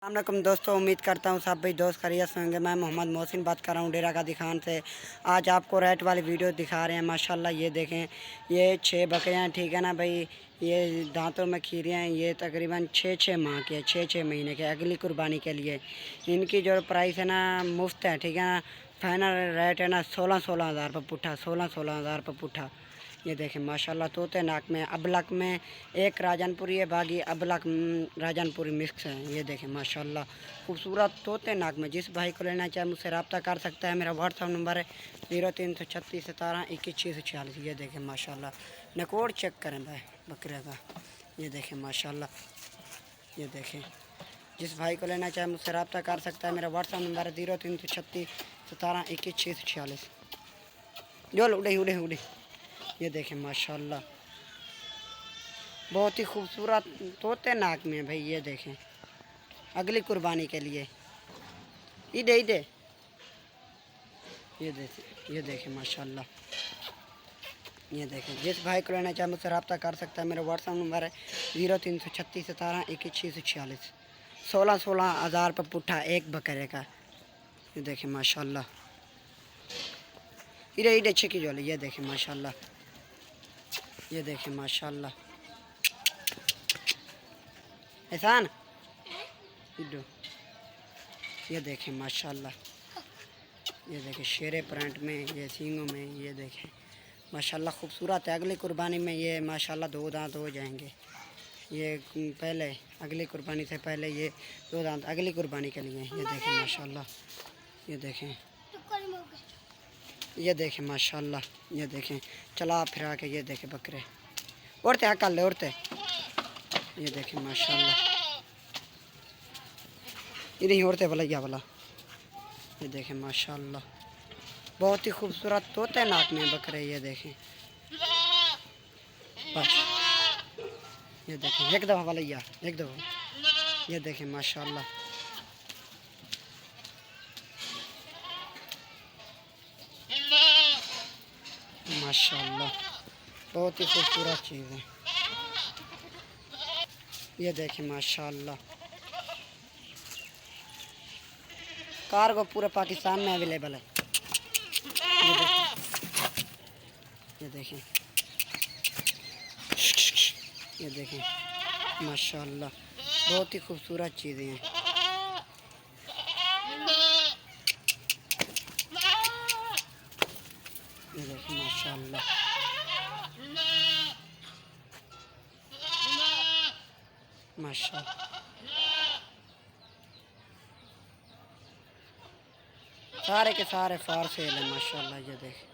अस्सलाम दोस्तों, उम्मीद करता हूँ सब भाई दोस्त खैरियत से होंगे। मैं मोहम्मद मोहसिन बात कर रहा हूँ डेरा गादी खान से। आज आपको रेट वाली वीडियो दिखा रहे हैं। माशाल्लाह ये देखें, ये 6 बकरियाँ हैं, ठीक है ना भाई। ये दांतों में खीरियाँ हैं, ये तकरीबन 6 माह के, 6 महीने के, अगली कुर्बानी के लिए। इनकी जो प्राइस है ना मुफ्त है, ठीक है ना। फाइनल रेट है ना 16 हज़ार रुपये पुट्ठा, 16 हज़ार रुपये पुट्ठा। ये देखें माशाल्लाह तोते नाक में, अबलक में एक राजनपुरी है, बाकी अबलक राजनपुरी मिक्स है। ये देखें माशाल्लाह खूबसूरत तोते नाक में। जिस भाई को लेना चाहे मुझसे रब्ता कर सकता है। मेरा व्हाट्सअप नंबर है 0336172146। ये देखें माशाल्लाह नकोड़ चेक करें भाई बकरे का। ये देखें माशाल्लाह, ये देखें। जिस भाई को लेना चाहे मुझसे रब्ता कर सकता है। मेरा व्हाट्सअप नंबर है 0336172146। जो उड़े उड़े उड़े। ये देखें माशाल्लाह बहुत ही खूबसूरत तोते नाक में भाई। ये देखें अगली कुर्बानी के लिए ईदे ईदे। ये देखें माशाल्लाह, ये देखें। जिस भाई को लेना चाहे मुझसे रब्ता कर सकता है। मेरा व्हाट्सअप नंबर है 0336172146। 16 हज़ार रुपये पुट्ठा एक बकरे का। ये देखें माशाल्लाह ईडे ईडे छिकी जोले। ये देखें माशाल्लाह, ये देखें माशाल्लाह एहसान इडो। ये देखें माशाल्लाह, ये देखें शेरे प्रिंट में, ये सींगों में। ये देखें माशाल्लाह खूबसूरत है। अगली कुर्बानी में ये माशाल्लाह 2 दांत हो जाएंगे। ये पहले अगली कुर्बानी से पहले ये 2 दांत अगली कुर्बानी के लिए। ये देखें माशाल्लाह, ये देखें, ये देखें माशाल्लाह, ये देखें चला फिरा के। ये देखें बकरे उड़ते हकल ले उड़ते। ये देखें माशाल्लाह ये नहीं उड़ते भला भला। ये देखें माशाल्लाह बहुत ही खूबसूरत तोते नाक में बकरे। ये देखें बस, ये देखें एक दफ़ा भला एक दफ़ा। ये देखें माशाल्लाह, माशाल्लाह बहुत ही खूबसूरत चीज़ है। ये देखें माशाल्लाह कार्गो पूरे पाकिस्तान में अवेलेबल है। ये देखें, ये देखें माशाल्लाह बहुत ही खूबसूरत चीज़ें हैं। ये देखें माशाल्लाह, माशाल्लाह सारे के सारे फार सेल है माशाल्लाह। ये देखें